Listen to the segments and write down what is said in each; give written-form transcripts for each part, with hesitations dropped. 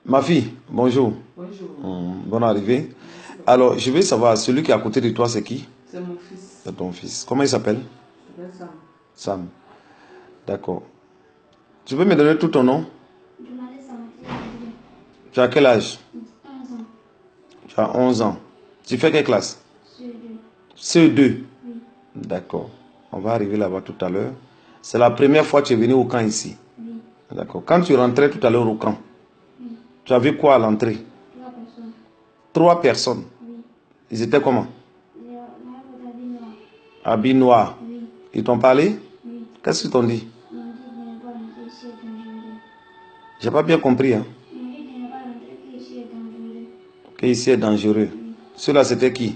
Ma fille, bonjour. Bonjour. Bonne arrivée. Merci beaucoup. Alors, je veux savoir, celui qui est à côté de toi, c'est qui? C'est mon fils. C'est ton fils. Comment il s'appelle? Il s'appelle Sam. Sam. D'accord. Tu peux me donner tout ton nom? Tu as quel âge? 11 ans. Tu as 11 ans. Tu fais quelle classe? CE2. CE2. Oui. D'accord. On va arriver là-bas tout à l'heure. C'est la première fois que tu es venu au camp ici. Oui. D'accord. Quand tu rentrais tout à l'heure au camp, Oui. tu as vu quoi à l'entrée? 3 personnes. 3 personnes. Oui. Ils étaient comment? L'un votre habit noir. Habits noirs. Oui. Ils t'ont parlé? Oui. Qu'est-ce qu'ils t'ont dit? Ils m'ont dit de ne pas rentrer ici est dangereux. J'ai pas bien compris, hein. Ils m'ont dit de ne pas rentrer que ici est dangereux. Que ici est dangereux. Oui. Ceux-là, c'était qui?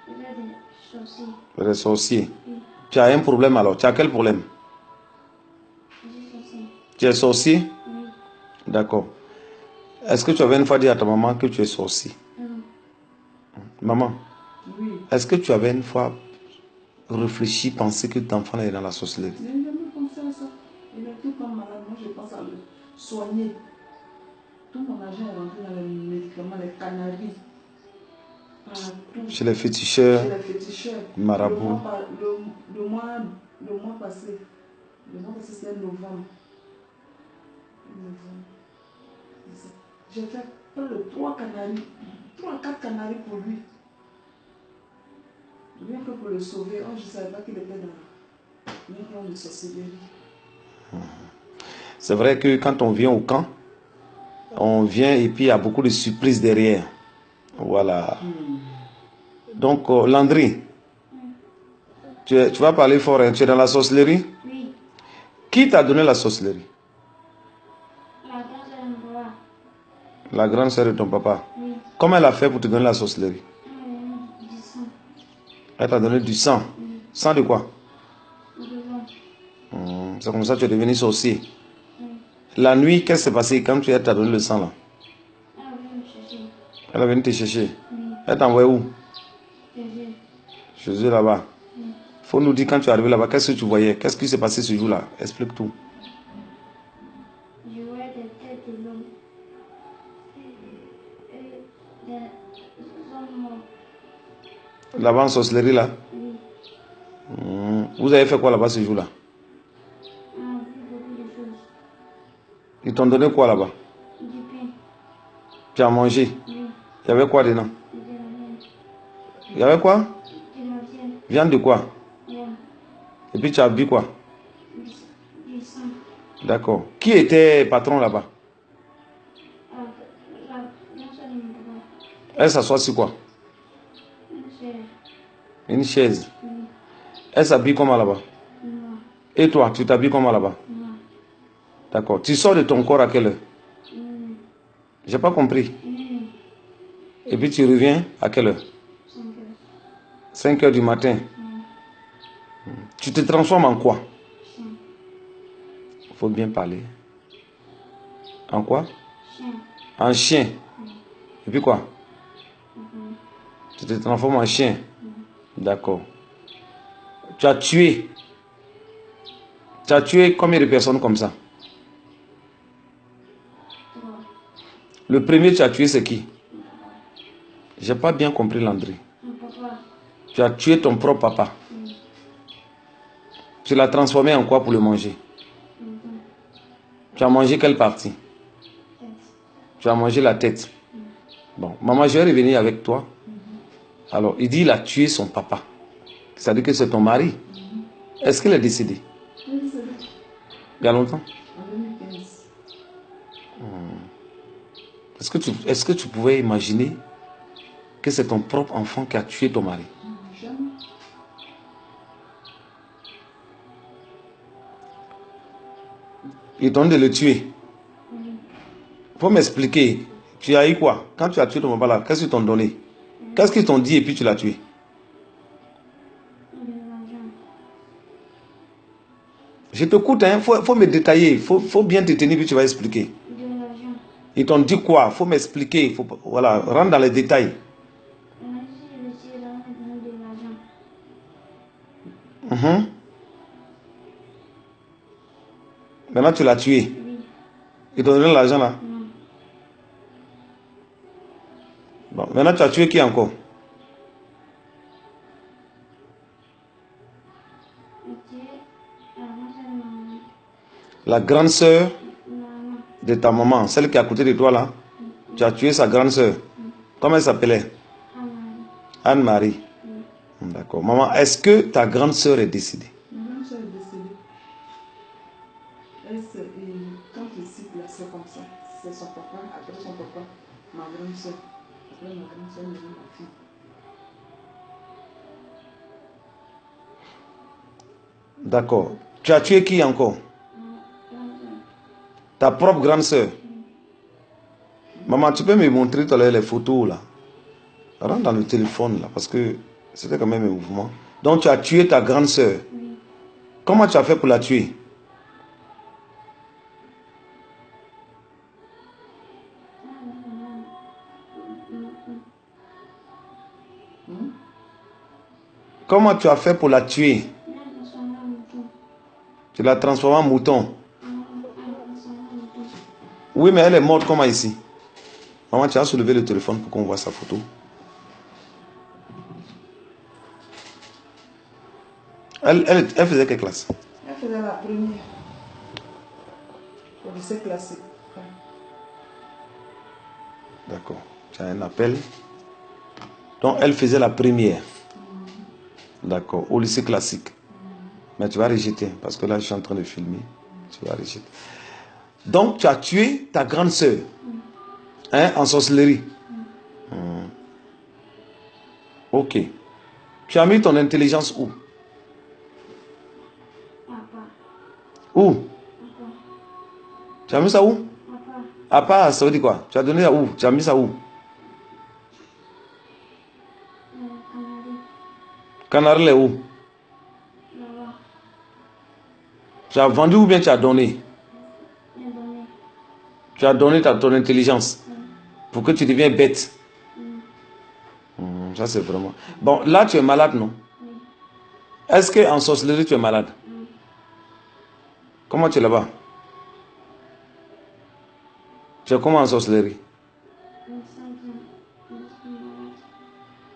Peut-être des sorciers. Les sorciers. Oui. Tu as un problème alors. Tu as quel problème? Je suis sorcier. Tu es sorcier? Oui. D'accord. Est-ce que tu avais une fois dit à ta maman que tu es sorcier? Non. Maman, Oui. est-ce que tu avais une fois réfléchi, pensé que ton enfant est dans la sorcellerie? Je n'ai jamais pensé à ça. Il est tout le temps malade. Moi, je pense à le soigner. Tout mon argent est rentré dans les médicaments, les cannabis. Partout. Chez les féticheurs, Chez les féticheurs. marabouts. Le mois passé. Le mois passé, c'était novembre. J'ai fait près de 3 canaris. 3 à 4 canaris pour lui. Rien que pour le sauver. Oh, je ne savais pas qu'il était dans une grande de sorcellerie. C'est vrai que quand on vient au camp, on vient et puis il y a beaucoup de surprises derrière. Voilà. Donc, Landry, tu vas parler fort, hein. Tu es dans la sorcellerie? Oui. Qui t'a donné la sorcellerie? La grande sœur de mon papa. La grande sœur de ton papa. Oui. Comment elle a fait pour te donner la sorcellerie? Elle m'a donné du sang. Elle t'a donné du sang. Oui. Sang de quoi? De l'eau. C'est comme ça que tu es devenu sorcier. Oui. La nuit, qu'est-ce qui s'est passé quand tu t'a donné le sang là? Elle a voulu me chercher. Elle est venue te chercher. Oui. Elle t'a envoyé où? Jésus. Chez eux là-bas. Oui. Faut nous dire quand tu es arrivé là-bas, qu'est-ce que tu voyais? Qu'est-ce qui s'est passé ce jour-là? Explique tout. Je voyais des têtes de l'homme. Et des hommes morts. Là-bas en sorcellerie là? Oui. Vous avez fait quoi là-bas ce jour-là? On a vu beaucoup de choses. Ils t'ont donné quoi là-bas? Du pain. Tu as mangé? Oui. Il y avait quoi dedans? De la viande. Il y avait quoi? De la viande. Viande de quoi? Viande. Et puis tu as bu quoi? Du sang. D'accord. Qui était patron là-bas? La grande sœur de mon papa. Elle s'assoit sur quoi? Une chair. Une chaise. Oui. Elle s'habille comment là-bas? Noir. Et toi, tu t'habilles comment là-bas? Noir. D'accord. Tu sors de ton corps à quelle heure? J'ai pas compris. Et puis tu reviens à quelle heure? 5 heures. 5 heures du matin. Tu te transformes en quoi? Chien. Il faut bien parler. En quoi? Chien. En chien. Et puis quoi? Tu te transformes en chien. D'accord. Tu as tué. Tu as tué combien de personnes comme ça? 3. Le premier tu as tué c'est qui? J'ai pas bien compris Landry. Mon papa. Tu as tué ton propre papa. Oui. Tu l'as transformé en quoi pour le manger? Tu as mangé quelle partie? Tête. Tu as mangé la tête. Bon, maman, je vais revenir avec toi. Alors, il dit il a tué son papa. C'est-à-dire que c'est ton mari. Est-ce qu'il est décédé? Oui, c'est vrai. Il y a longtemps? En 2015. Est-ce que tu pouvais imaginer que c'est ton propre enfant qui a tué ton mari? Jamais. Ils t'ont dit de le tuer. Faut m'expliquer. Tu as eu quoi? Quand tu as tué ton papa là, qu'est-ce qu'ils t'ont donné? Qu'est-ce qu'ils t'ont dit et puis tu l'as tué? De l'argent. Je t'écoute, hein. Faut me détailler. Faut bien te tenir puis tu vas expliquer. De l'argent. Ils t'ont dit quoi? Faut m'expliquer. Voilà, rentre dans les détails. On a dit que je suis là, on m'a donné de l'argent. Maintenant tu l'as tué. Oui. Ils t'ont donné l'argent là. Non. Bon, maintenant tu as tué qui encore? La grande sœur de ta maman, celle qui est à côté de toi là. Tu as tué sa grande sœur. Comment elle s'appelait? Anne-Marie. D'accord. Maman, est-ce que ta grande sœur est décédée? Ma grande sœur est décédée. Et quand je cite là, c'est comme ça. C'est son papa, après son papa, ma grande sœur. Après ma grande sœur, ma fille. D'accord. Tu as tué qui encore? Ta propre grande sœur. Maman, tu peux me montrer tout à l'heure les photos là? Rentre dans le téléphone là, parce que c'était quand même un mouvement. Donc tu as tué ta grande sœur. Comment tu as fait pour la tuer? Comment tu as fait pour la tuer? Tu l'as transformée en mouton. Oui, mais elle est morte comment ici? Maman, tu as soulevé le téléphone pour qu'on voit sa photo. Elle faisait quelle classe? Elle faisait la première. Au lycée classique. D'accord. Tu as un appel. Donc, elle faisait la première. D'accord. Au lycée classique. Mais tu vas rejeter. Parce que là, je suis en train de filmer. Tu vas rejeter. Donc, tu as tué ta grande sœur. Hein, en sorcellerie. Ok. Tu as mis ton intelligence où? Où? Tu as mis ça où? À part, ça veut dire quoi? Tu as donné ça où? Tu as mis ça où? Canary est où? Tu as vendu ou bien tu as donné? Tu as donné ton intelligence pour que tu deviennes bête. Ça c'est vraiment... Bon, là tu es malade, non? Est-ce qu'en sorcellerie tu es malade? Comment tu es là-bas? Tu es comment en sorcellerie?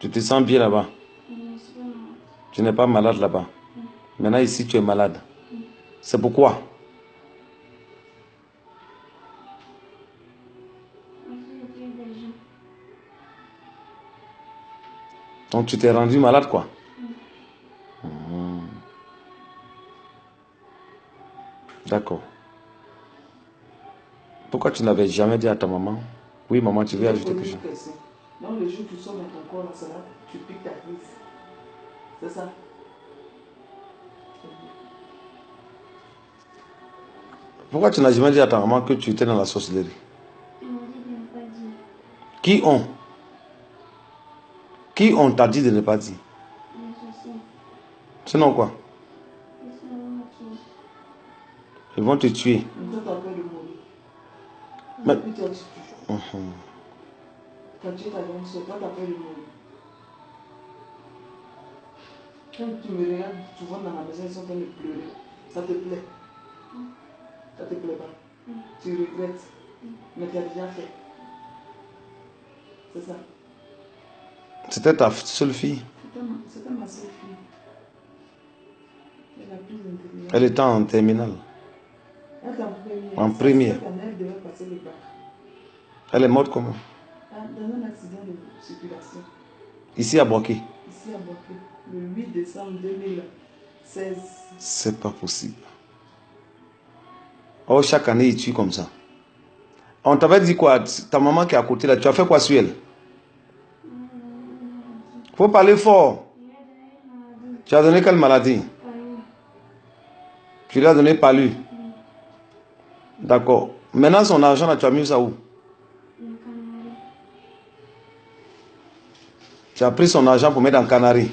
Tu te sens bien là-bas? Tu n'es pas malade là-bas. Maintenant ici tu es malade. C'est pourquoi? Donc tu t'es rendu malade quoi? D'accord. Pourquoi tu n'avais jamais dit à ta maman? Oui maman, tu veux ajouter quelque chose? Donc le jour où tu sors dans ton corps, c'est là, tu piques ta crise. C'est ça? Pourquoi tu n'as jamais dit à ta maman que tu étais dans la sorcellerie? Qui ont? Qui ont t'a dit de ne pas dire? Sinon quoi? Ils vont te tuer. Mais... Quand tu es ta grande soeur, toi tu as peur de mourir. Quand tu me regardes souvent dans la maison, ils sont en train de pleurer. Ça te plaît? Ça te plaît pas? Tu regrettes? Mais tu as déjà fait. C'est ça? C'était ta seule fille? C'était ma seule fille. Elle est la plus intelligente. Elle était en terminale? Elle est en première. En première. Elle devait passer le bac. Elle est morte comment? Dans un accident de circulation. Ici à Boaké? Ici à Boaké. Le 8 décembre 2016. C'est pas possible. Oh, chaque année, il tue comme ça. On t'avait dit quoi? Ta maman qui est à côté là, tu as fait quoi sur elle? Faut parler fort. Tu as donné quelle maladie? Tu lui as donné palu. D'accord. Maintenant, son argent là, tu as mis ça où? Tu as pris son argent pour mettre dans Canary.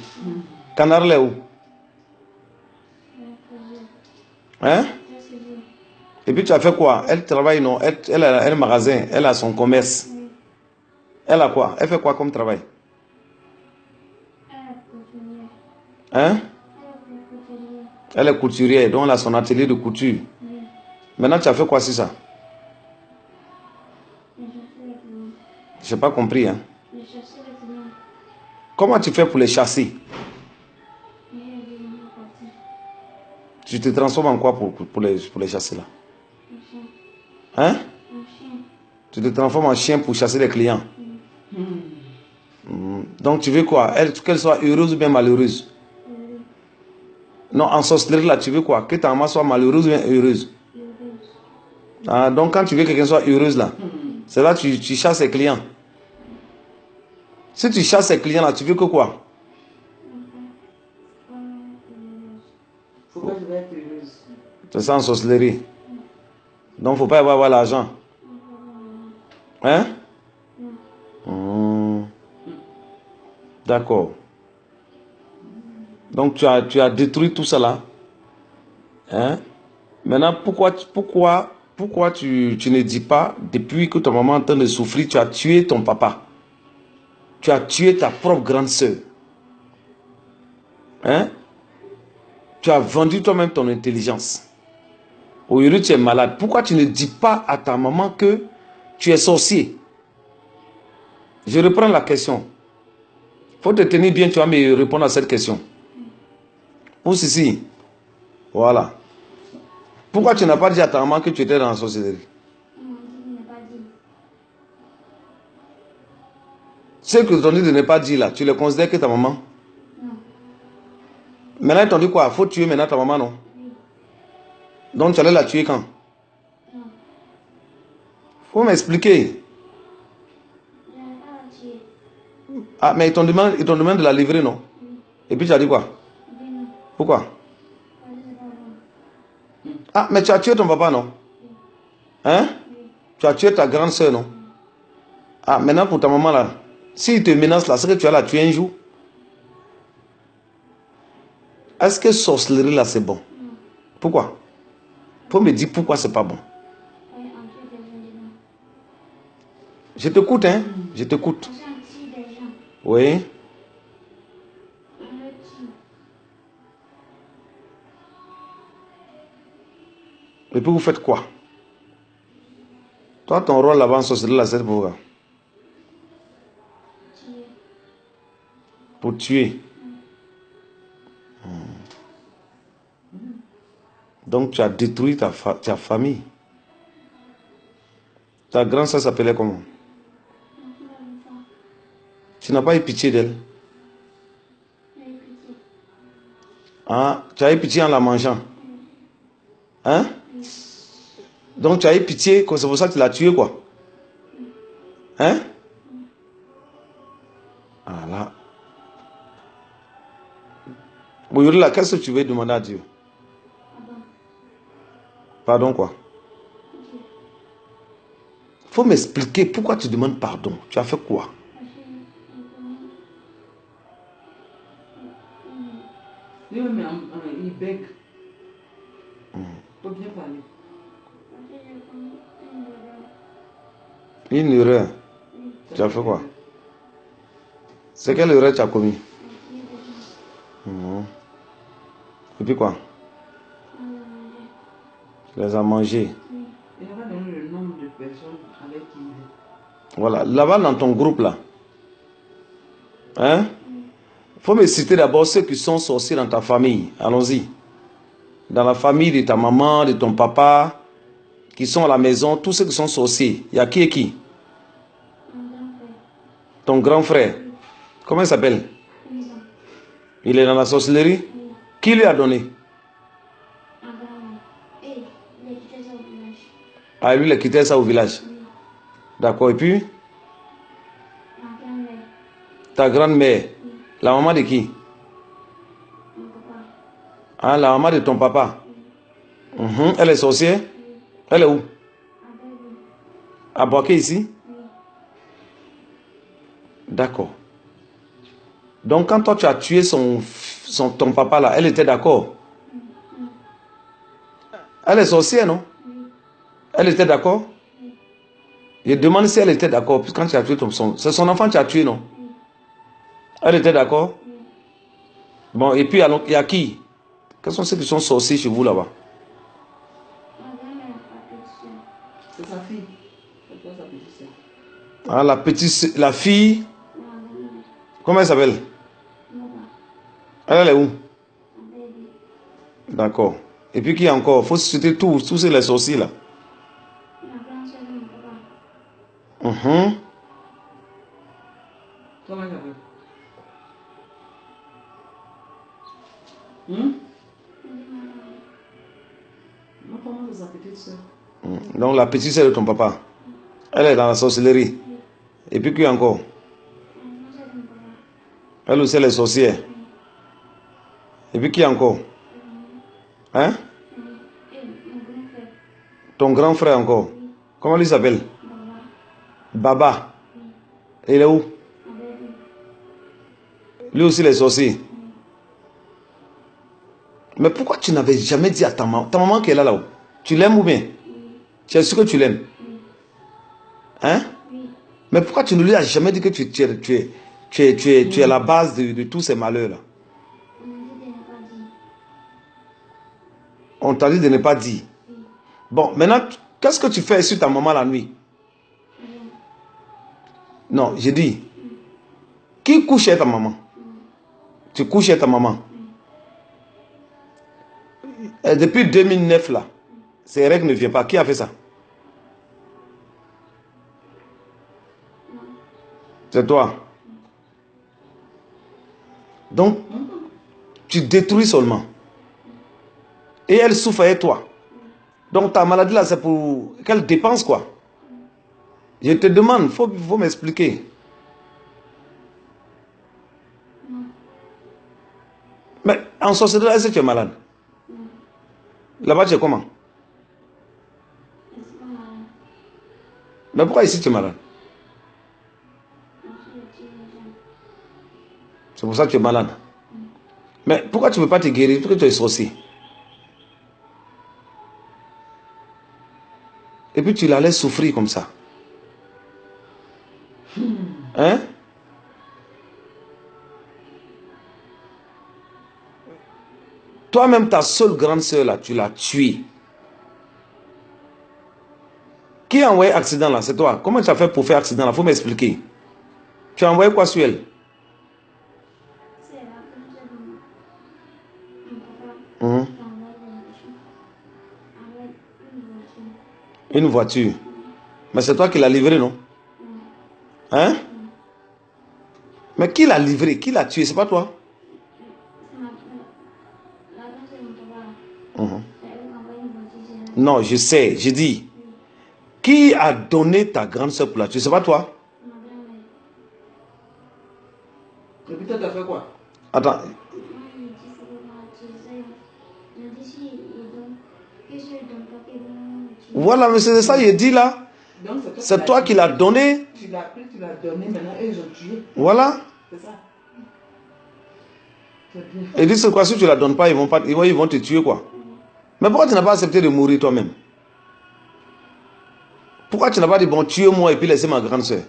Canary est où? Hein? Et puis tu as fait quoi? Elle travaille, non? Elle a un magasin, elle a son commerce. Elle a quoi? Elle fait quoi comme travail? Hein? Elle est couturière, donc elle a son atelier de couture. Maintenant, tu as fait quoi sur ça? Je n'ai pas compris, hein? de chasser les clients. Comment tu fais pour les chasser? Et elle est partie. Tu te transformes en quoi pour les chasser là? Un chien. Hein? Un chien. Tu te transformes en chien pour chasser les clients. Hmm. Donc tu veux quoi? Qu'elle soit heureuse ou bien malheureuse? Non, en sorcellerie là, tu veux quoi? Que ta maman soit malheureuse ou bien heureuse? Ah, donc quand tu veux que quelqu'un soit heureuse là, c'est là que tu chasses les clients. Si tu chasses les clients là, tu veux que quoi? Faut pas que je vais être heureuse. C'est ça en sorcellerie. Donc faut pas avoir l'argent. Hein? Hmm. D'accord. Donc tu as détruit tout ça là. Hein? Maintenant, pourquoi tu ne dis pas, depuis que ta maman est en train de souffrir, tu as tué ton papa? Tu as tué ta propre grande sœur. Hein? Tu as vendu toi-même ton intelligence. Aujourd'hui, tu es malade. Pourquoi tu ne dis pas à ta maman que tu es sorcier? Je reprends la question. Faut te tenir bien, tu vas me répondre à cette question. Pour ceci. Voilà. Pourquoi tu n'as pas dit à ta maman que tu étais dans la sorcellerie? Ce que t'ont dit de ne pas dire là, tu le considères que ta maman? Non. Maintenant, ils t'ont dit quoi? Faut tuer maintenant ta maman, non? Oui. Donc, tu allais la tuer quand? Non. Faut m'expliquer. Je n'ai pas la tuer. Ah, mais ils t'ont demandé de la livrer, non? Oui. Et puis tu as dit quoi? Oui, non. Pourquoi? Parce que c'est pas bon. Ah, mais tu as tué ton papa, non? Oui. Hein? Oui. Tu as tué ta grande soeur, non? Ah, maintenant pour ta maman là, s'il te menace là, c'est que tu vas la tuer un jour. Est-ce que sorcellerie là c'est bon? Non. Pourquoi? Faut me dire pourquoi c'est pas bon. Oui, on tue des gens dedans. Je t'écoute, hein? Je t'écoute. Parce qu'on tue des gens. Oui. On le tue. Et puis vous faites quoi? Toi, ton rôle là-bas en sorcellerie là, c'est pour quoi? Tuer. Pour tuer. Donc tu as détruit ta famille. Ta grande soeur s'appelait comment? Tu n'as pas eu pitié d'elle? J'ai eu pitié. Ah, tu as eu pitié en la mangeant? Hein? Donc tu as eu pitié, c'est pour ça que tu l'as tué quoi? Hein? Ah là. Aujourd'hui là, qu'est-ce que tu veux demander à Dieu? Pardon. Pardon quoi? Dieu. Faut m'expliquer pourquoi tu demandes pardon. Tu as fait quoi? Parce que Lui-même, il bègue. Faut bien parler. j'ai commis une erreur. Une erreur. Oui. Tu as fait quoi? C'est quelle erreur tu as commis? J'ai tué des gens. Mhm. Et puis quoi? On l'a mangé. Tu les as mangés. Oui. Il n'a pas donné le nombre de personnes avec qui il est. Voilà. Là-bas dans ton groupe là. Hein? Faut me citer d'abord ceux qui sont sorciers dans ta famille. Allons-y. Dans la famille de ta maman, de ton papa, qui sont à la maison, tous ceux qui sont sorciers. Il y a qui et qui? Mon grand-père. Ton grand frère. Comment il s'appelle? Ils ont. Il est dans la sorcellerie? Oui. Qui lui a donné? Ma grand-mère. Et il a quitté ça au village. Ah, lui, il a quitté ça au village. Oui. D'accord. Et puis, Ma grand-mère. ta grand-mère. Oui. La maman de qui? Mon papa. Ah, la maman de ton papa. Oui. Mhm. Elle est sorcière? Oui. Elle est où? Avec lui. À Boaké ici? Oui. D'accord. Donc quand toi tu as tué ton papa là, elle était d'accord? Elle est sorcière, non? Oui. Elle était d'accord? Oui. Je demande si elle était d'accord, puisque quand tu as tué c'est son enfant que tu as tué, non? Oui. Elle était d'accord? Oui. Bon, et puis alors, il y a qui? Quels sont ceux qui sont sorciers chez vous là-bas? Ma grand-mère, ma petite soeur. C'est sa fille. C'est toi sa petite soeur. Ah, la fille Comment elle s'appelle? Elle est où? D'accord. Et puis qui encore? Il faut citer tous les sorciers là. Mhm. Comment elle s'appelle? Non, comment c'est sa petite soeur? Donc la petite sœur de ton papa. Elle est dans la sorcellerie. Et puis qui encore? Elle aussi elle est sorcière. Et puis qui encore? Hein? Ton grand frère encore. Comment il s'appelle? Baba. Et il est où? Lui aussi il est sorcier. Mais pourquoi tu n'avais jamais dit à ta maman qui est là-haut? Tu l'aimes ou bien? Tu es sûr que tu l'aimes? Hein? Mais pourquoi tu ne lui as jamais dit que tu es la base de tous ces malheurs-là? On t'a dit de ne pas dire. Bon, maintenant, qu'est-ce que tu fais sur ta maman la nuit? Non, j'ai dit, qui couche chez ta maman? Tu couches chez ta maman? Et depuis 2009, là, ces règles ne viennent pas. Qui a fait ça? C'est toi. Donc, tu détruis seulement. Et elle souffre et toi. Donc ta maladie là, c'est pour qu'elle dépense quoi? Je te demande, il faut m'expliquer. Mais en sorcellerie, est-ce que tu es malade? Là-bas, tu es comment? Mais pourquoi ici tu es malade? C'est pour ça que tu es malade. Mais pourquoi tu ne peux pas te guérir? Parce que tu es sorcier. Et puis tu la laisses souffrir comme ça. Hein? Toi-même, ta seule grande sœur là, tu l'as tuée. Qui a envoyé accident là? C'est toi. Comment tu as fait pour faire accident là? Il faut m'expliquer. Tu as envoyé quoi sur elle? Une voiture. Mais c'est toi qui l'as livrée, non? Hein? Mais qui l'a livré? Qui l'a tué? C'est pas toi? Non, je sais. J'ai dit. Qui a donné ta grande soeur pour la tuer? C'est pas toi? Et puis toi, tu as fait quoi? Attends. Voilà, mais c'est ça, il dit là. C'est toi qui l'as donné. Tu l'as pris, tu l'as donné, maintenant ils ont tué. Voilà. C'est ça. Et dis c'est quoi, si tu ne la donnes pas, ils vont te tuer quoi. Mais pourquoi tu n'as pas accepté de mourir toi-même? Pourquoi tu n'as pas dit bon, tuez-moi et puis laissez ma grande soeur?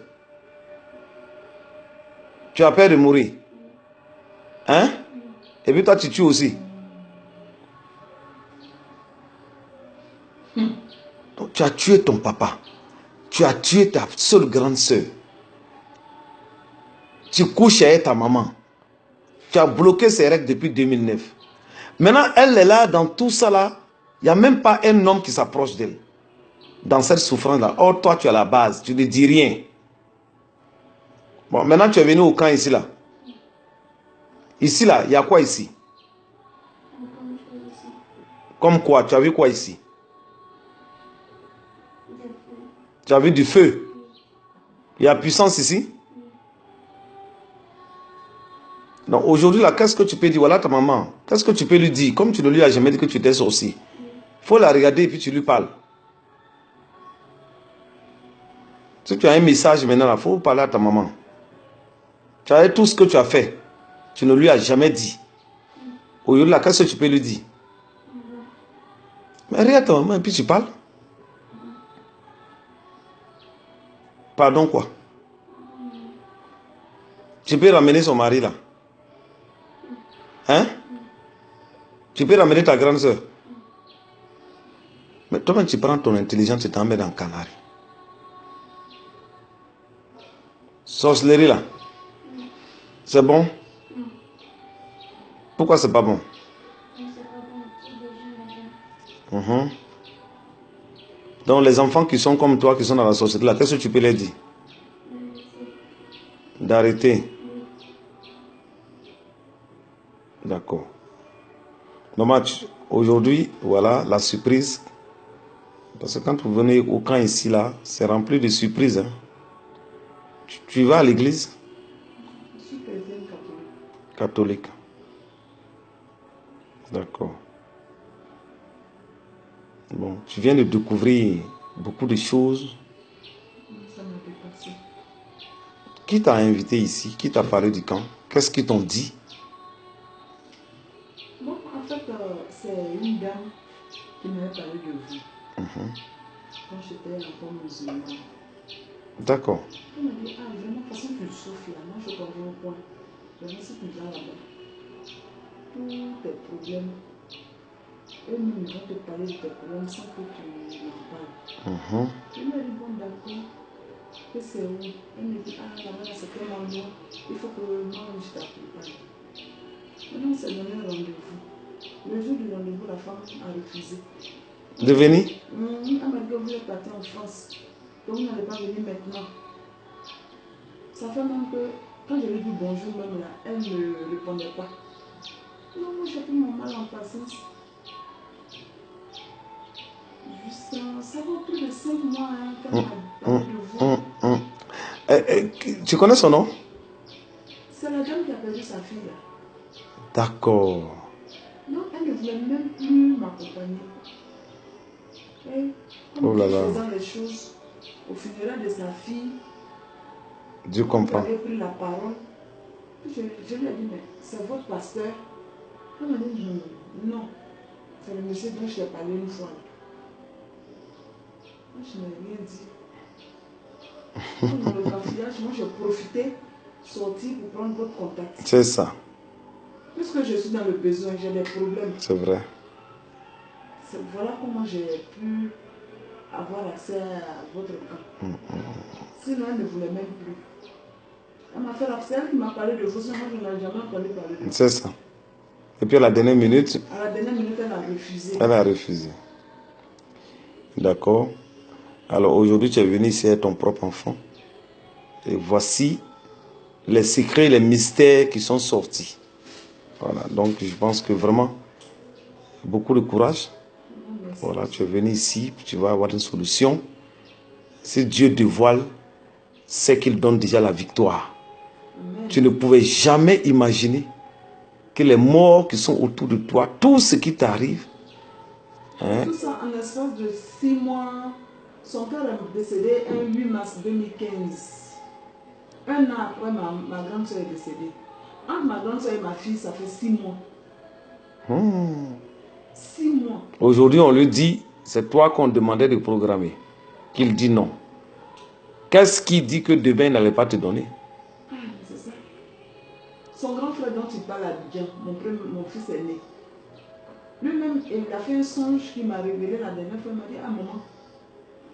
Tu as peur de mourir. Hein? Et puis toi tu tues aussi. Donc, tu as tué ton papa. Tu as tué ta seule grande soeur. Tu couches avec ta maman. Tu as bloqué ses règles depuis 2009. Maintenant, elle est là, dans tout ça là. Il n'y a même pas un homme qui s'approche d'elle. Dans cette souffrance-là. Or, toi, tu as la base. Tu ne dis rien. Bon, maintenant, tu es venu au camp ici là. Ici là, il y a quoi ici? Comme quoi? Tu as vu quoi ici? Tu as vu du feu? Il y a puissance ici? Donc aujourd'hui, là, qu'est-ce que tu peux dire? Voilà ta maman. Qu'est-ce que tu peux lui dire? Comme tu ne lui as jamais dit que tu étais sorcier. Il faut la regarder et puis tu lui parles. Si tu as un message maintenant, il faut parler à ta maman. Tu as tout ce que tu as fait. Tu ne lui as jamais dit. Aujourd'hui, là, qu'est-ce que tu peux lui dire? Mais regarde ta maman et puis tu parles. Pardon quoi? Tu peux ramener son mari là. Hein? Tu peux ramener ta grande soeur. Mais toi-même, tu prends ton intelligence et t'en mets dans le canari. Sorcellerie là. C'est bon? Non. Pourquoi c'est pas bon? C'est pas bon. C'est déjà madame. Mhm. Donc les enfants qui sont comme toi, qui sont dans la société là, qu'est-ce que tu peux leur dire? D'arrêter. Oui. D'accord. Dommage. Aujourd'hui, voilà la surprise. Parce que quand vous venez au camp ici là, c'est rempli de surprises. Hein. Tu vas à l'église? Je suis chrétienne catholique. Catholique. D'accord. Bon, tu viens de découvrir beaucoup de choses. Ça m'a dépassé. Qui t'a invité ici? Qui t'a parlé du camp? Qu'est-ce qu'ils t'ont dit? Bon, en fait, c'est une dame qui m'avait parlé de vous quand j'étais encore musulmane. D'accord. Elle m'a dit, ah, vraiment, de toute façon, tu souffres là. Moi, je reviens au point. Vraiment, si tu vas là-bas, tous tes problèmes, eux-mêmes, ils vont te parler de tes problèmes sans que tu leur parles. Je lui ai dit, bon, d'accord. Que c'est où? Elle me dit, ah, là-bas, c'est tellement loin. Il faut que moi, je t'accompagne. Maintenant, on s'est donné un rendez-vous. Le jour du rendez-vous, la femme a refusé. De venir? Elle m'a dit que vous êtes parti en France. Donc, vous n'allez pas venir maintenant. Ça fait même que, quand je lui ai dit bonjour, même là, elle ne répondait pas. Non, moi, j'ai pris mon mal en patience. Jusqu'à, ça va plus de 5 mois hein, qu'elle m'a parlé de vous. Tu connais son nom? C'est la dame qui a perdu sa fille là. D'accord. Non, elle ne voulait même plus m'accompagner. Et Oh comme là en là. faisant les choses au funérail de sa fille, Dieu vous comprend. avez pris la parole. Je lui ai dit, mais c'est votre pasteur. Elle m'a dit, non, c'est le monsieur dont je t'ai parlé une fois. Moi, je n'ai rien dit. Comme dans le cafouillage, moi, j'ai profité, sorti pour prendre votre contact. C'est ça. Puisque je suis dans le besoin, j'ai des problèmes. C'est vrai. Voilà comment j'ai pu avoir accès à votre camp. Sinon, elle ne voulait même plus. Elle m'a fait c'est elle qui m'a parlé de vous, sinon moi, je n'ai jamais entendu parler de vous. C'est ça. Et puis à la dernière minute, À la dernière minute, elle a refusé. elle a refusé. D'accord. Alors aujourd'hui, tu es venu ici avec ton propre enfant. Et voici les secrets, les mystères qui sont sortis. Voilà. Donc je pense que vraiment, beaucoup de courage. Merci. Voilà, tu es venu ici, tu vas avoir une solution. Si Dieu dévoile, c'est qu'il donne déjà la victoire. Amen. Tu ne pouvais jamais imaginer que les morts qui sont autour de toi, tout ce qui t'arrive, hein, Tout ça en l'espace de 6 mois. Son père est décédé un 8 mars 2015. Un an après, ma grande soeur est décédée. Entre ma grande soeur et ma fille, ça fait 6 mois. 6 mois. aujourd'hui on lui dit, c'est toi qu'on demandait de programmer. Qu'il dit non. Qu'est-ce qui dit que demain il n'allait pas te donner? Ah, c'est ça. Son grand frère dont il parle à Abidjan, mon fils est né. Lui-même, il a fait un songe qui m'a révélé la dernière fois. Il m'a dit, ah maman,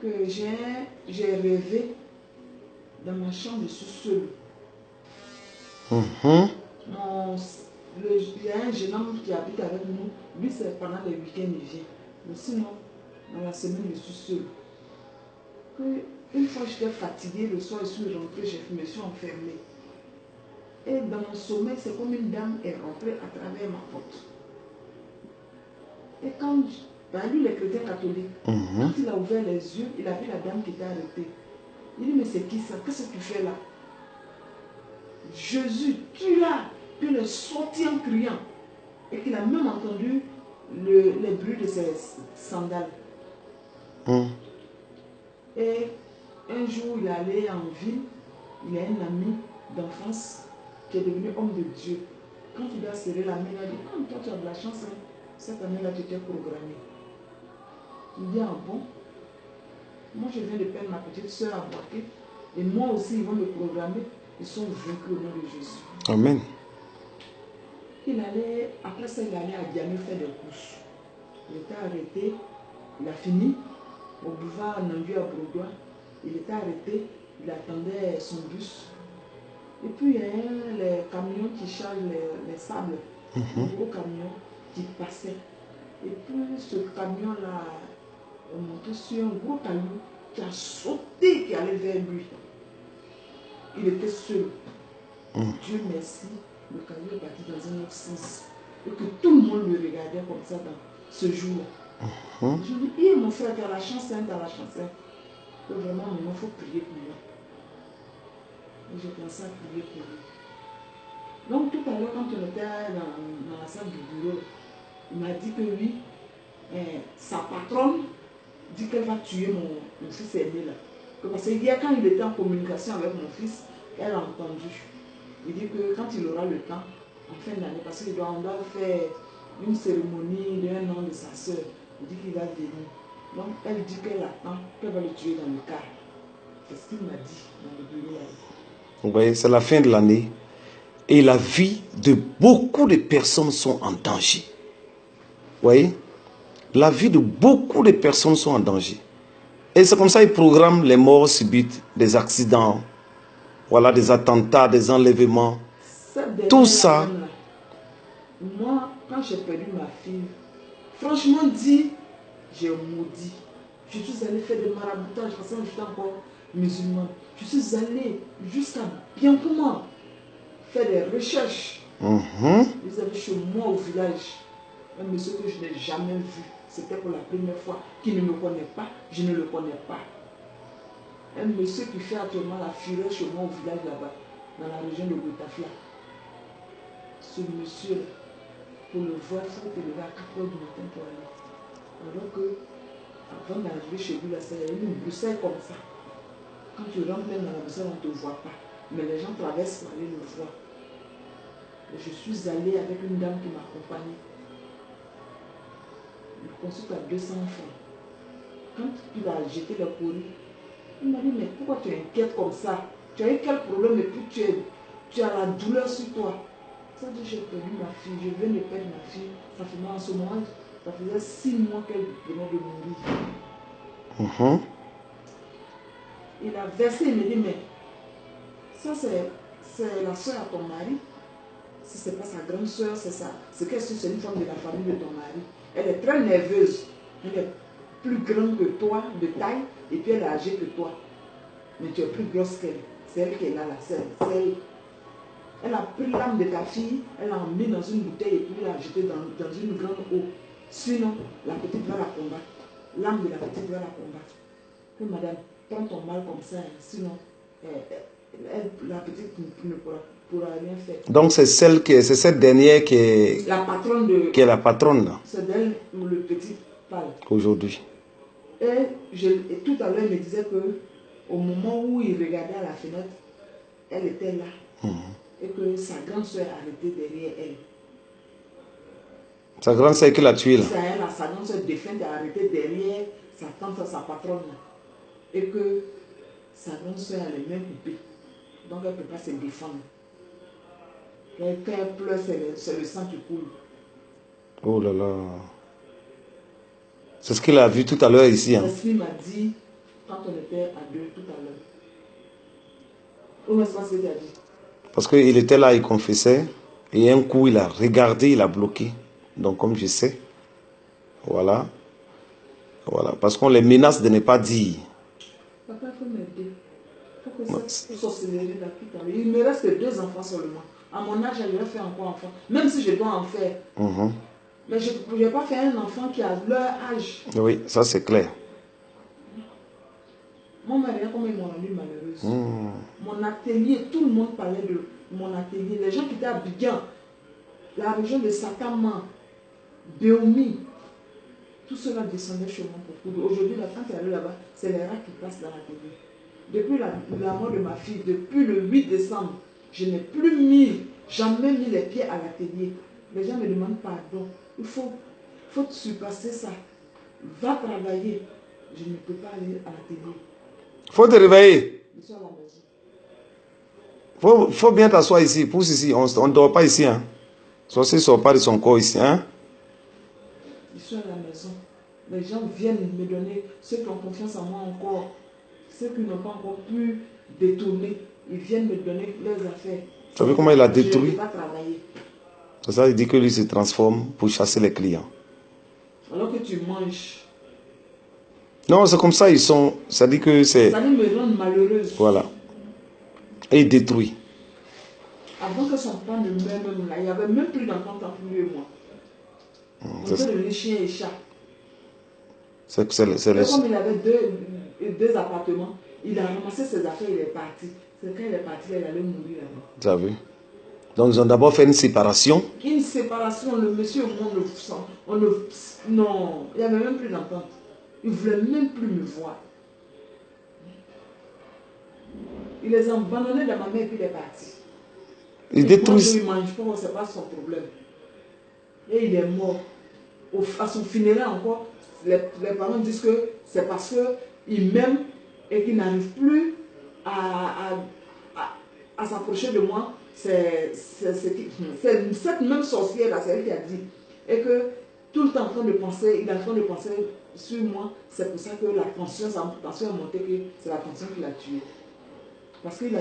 que j'ai rêvé dans ma chambre, je suis seule. Il y a un jeune homme qui habite avec nous. Lui, c'est pendant les week-ends, il vient. Mais sinon, dans la semaine, je suis seule. Une fois, j'étais fatiguée, le soir, je suis rentrée, je me suis enfermée. Et dans mon sommeil, c'est comme une dame est rentrée à travers ma porte. Et quand, lui, il est chrétien catholique, quand il a ouvert les yeux, il a vu la dame qui était arrêtée. Il dit, mais c'est qui ça? Qu'est-ce que tu fais là? Jésus, tu l'as. Puis il est sorti en criant. Et qu'il a même entendu les bruits de ses sandales. Et un jour, il est allé en ville. Il a un ami d'enfance qui est devenu homme de Dieu. Quand il a serré la main, il a dit, ah, toi tu as de la chance, hein. Cette année-là, tu t'es programmé. Il dit, ah bon? Moi, je viens de perdre ma petite soeur à Boaké. Et moi aussi, ils vont me programmer. Ils sont vaincus au nom de Jésus. Amen. Après ça, il allait à Diamé faire des courses. Il était arrêté. Il a fini au boulevard Nandu à Brodois. Il était arrêté. Il attendait son bus. Et puis il y a les camions qui chargent les sables, un gros camion qui passait. Et puis ce camion-là est monté sur un gros caillou qui a sauté, qui allait vers lui. Il était seul. Dieu merci, le caillou est parti dans un autre sens. Et que tout le monde le regardait comme ça dans ce jour-là. Je lui dis, mon frère, tu as la chance, tu as la chance. Donc vraiment, maintenant, il faut prier pour moi. Et j'ai commencé à prier pour lui. Donc tout à l'heure, quand on était dans la salle du bureau, il m'a dit que oui, sa patronne dit qu'elle va tuer mon fils aîné là. Parce que hier, quand il était en communication avec mon fils, elle a entendu. Il dit que quand il aura le temps, en fin d'année, parce qu'on doit faire une cérémonie d'un an de sa soeur, il dit qu'il va venir. Donc elle dit qu'elle attend, qu'elle va le tuer dans le car. C'est ce qu'il m'a dit dans le bureau là. Vous voyez, c'est la fin de l'année. Et la vie de beaucoup de personnes sont en danger. Vous voyez? La vie de beaucoup de personnes sont en danger. Et c'est comme ça qu'ils programment les morts subites, des accidents, voilà, des attentats, des enlèvements. Tout ça. Moi, quand j'ai perdu ma fille, franchement dit, j'ai maudit. Je suis allée faire des maraboutages parce que j'étais encore musulmane. Je suis allée jusqu'à bien comment faire des recherches. Ils avaient chez moi au village un monsieur que je n'ai jamais vu. C'était pour la première fois. Qui ne me connaît pas, je ne le connais pas. Un monsieur qui fait actuellement la fureur chez moi au village là-bas, dans la région de Boutafla. Ce monsieur, pour le voir, il faut te lever à 4 h du matin pour aller. Alors que, avant d'arriver chez lui, là, c'est une Bruxelles comme ça. Quand tu rentres dans la Bruxelles, on ne te voit pas. Mais les gens traversent pour aller le voir. Et je suis allée avec une dame qui m'accompagnait. Il consulte à 200 francs. Quand il a jeté le courrier, il m'a dit, mais pourquoi tu es inquiète comme ça? Tu as eu quel problème et puis tu as la douleur sur toi. Ça dit, j'ai perdu ma fille, je viens de perdre ma fille. Ça fait mal en ce moment, ça faisait 6 mois qu'elle venait de mourir. Il a versé, il me dit, mais ça c'est la soeur à ton mari. Si ce n'est pas sa grande soeur, c'est ça. C'est qu'elle c'est une femme de la famille de ton mari. Elle est très nerveuse. Elle est plus grande que toi, de taille, et puis elle est âgée que toi. Mais tu es plus grosse qu'elle. C'est elle qui est là, elle a pris l'âme de ta fille, elle l'a mis dans une bouteille et puis l'a jetée dans une grande eau. Sinon, la petite va la combattre. L'âme de la petite va la combattre. Que madame, prends ton mal comme ça, sinon, la petite ne pourra rien faire. Donc c'est cette dernière qui est la patronne de... Qui est la patronne là. C'est d'elle où le petit parle. Aujourd'hui. Et tout à l'heure, il me disait que au moment où il regardait à la fenêtre, elle était là. Et que sa grande soeur arrêtait derrière elle. Sa grande soeur qui l'a tuée là. Sa grande soeur défunte a arrêté derrière sa tante, sa patronne là. Et que sa grande soeur a les mains coupées. Donc elle ne peut pas se défendre. Quand elle pleure, c'est le sang qui coule. Oh là là. C'est ce qu'il a vu tout à l'heure ici. C'est ce qu'il m'a dit quand on était à deux tout à l'heure. Où est-ce que qu'il a dit? Parce qu'il était là, il confessait. Et un coup, il a regardé, il a bloqué. Donc comme je sais. Voilà. Voilà. Parce qu'on les menace de ne pas dire. Papa, il faut m'aider. Il faut que cette sorcellerie là quitte. Il me reste 2 enfants seulement. À mon âge, je vais faire encore enfant. Même si je dois en faire. Mais je ne vais pas faire un enfant qui a leur âge. Oui, ça c'est clair. Mon mari, comme ils m'ont rendu malheureuse. Mon atelier, tout le monde parlait de mon atelier. Les gens qui étaient à Bidjan, la région de Satama, Béoumi, tout cela descendait chez moi pour coudre. Aujourd'hui, quand tu es allé là-bas, c'est les rats qui passent dans l'atelier. Depuis la mort de ma fille, depuis le 8 décembre, je n'ai plus jamais mis les pieds à l'atelier. Les gens me demandent pardon. Il faut surpasser ça. Va travailler. Je ne peux pas aller à l'atelier. Il faut te réveiller. Je suis à la maison. Faut bien t'asseoir ici. Pousse ici. On ne dort pas ici. Hein. Sorcier ne sort pas de son corps ici. Hein. Je suis à la maison. Les gens viennent me donner, ceux qui ont confiance en moi encore, ceux qui n'ont pas encore pu détourner, Ils viennent me donner leurs affaires. Tu as vu comment il a Je ne détruit? peux pas travailler. C'est ça, il dit que lui se transforme pour chasser les clients. Alors que tu manges. Non, c'est comme ça, ils sont. Ça dit que c'est. Ça me rend malheureuse. Voilà. Et il détruit. Avant que son père ne meure même là, il n'y avait même plus d'entente entre lui et moi. On C'est était devenus chien et chat. c'est Et les. comme il avait deux appartements, il a ramassé ses affaires, il est parti. C'est quand il est parti, il allait mourir là-bas. Tu as vu? Donc ils ont d'abord fait une séparation. Une séparation, le monsieur, non, il n'y avait même plus d'entente. Il ne voulait même plus me voir. Il les a abandonnés dans ma mère et puis il est parti. Ils détruisent. Il ne mange pas, ce n'est pas son problème. Et il est mort. À son funérail encore, les parents disent que c'est parce qu'il m'aime et qu'il n'arrive plus à s'approcher de moi. C'est cette même sorcière-là, c'est elle qui a dit. Et que tout le temps en train de penser, il est en train de penser sur moi. C'est pour ça que la tension a monté, que c'est la tension qui l'a tué. Parce qu'il a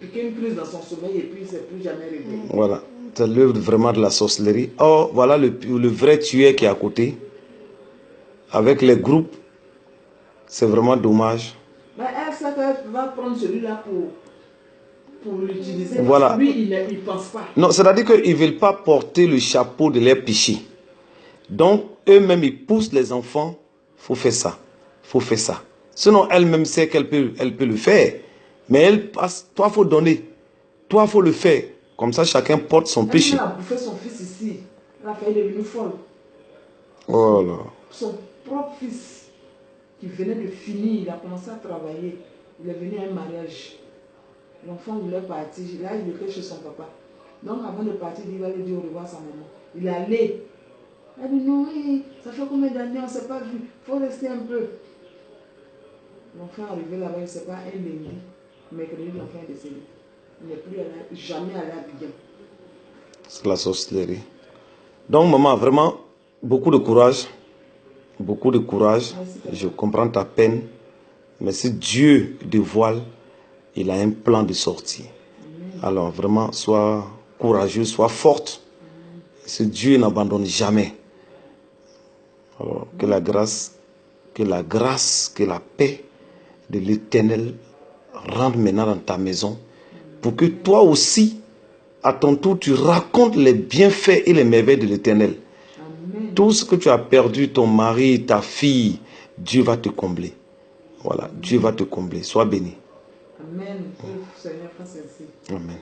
piqué une crise dans son sommeil et puis il ne s'est plus jamais réveillé. Voilà. C'est l'œuvre vraiment de la sorcellerie. Or, voilà le vrai tueur qui est à côté. Avec les groupes. C'est vraiment dommage. Mais elle sait qu'elle va prendre celui-là pour l'utiliser. Voilà. Lui, il ne pense pas. Non, c'est-à-dire qu'ils ne veulent pas porter le chapeau de leur péché. Donc, eux-mêmes, ils poussent les enfants. Il faut faire ça. Il faut faire ça. Sinon, elle-même sait qu'elle peut le faire. Mais elle passe. Toi, il faut donner. Toi, il faut le faire. Comme ça, chacun porte son péché. Elle a bouffé son fils ici. Elle a failli devenir folle. Oh là. Son propre fils, qui venait de finir, il a commencé à travailler. Il est venu à un mariage. L'enfant voulait partir. Là, il était chez son papa. Donc, avant de partir, il va aller dire au revoir à sa maman. Il est allé. Elle a dit non, ça fait combien d'années, on ne s'est pas vu. Il faut rester un peu. L'enfant est arrivé là-bas, il ne sait pas, un lundi. Mercredi, l'enfant est décédé. Il n'est plus jamais allé à Abidjan. C'est la sorcellerie. Donc, maman, vraiment, beaucoup de courage. Beaucoup de courage. Je comprends ta peine. Mais si Dieu dévoile, il a un plan de sortie. Alors, vraiment, sois courageuse, sois forte. Si Dieu n'abandonne jamais. Alors, que la grâce, que la paix de l'Éternel rentre maintenant dans ta maison. Pour que toi aussi, à ton tour, tu racontes les bienfaits et les merveilles de l'Éternel. Tout ce que tu as perdu, ton mari, ta fille, Dieu va te combler. Voilà, Dieu va te combler. Sois béni. Amen. Que le Seigneur fasse ainsi. Amen.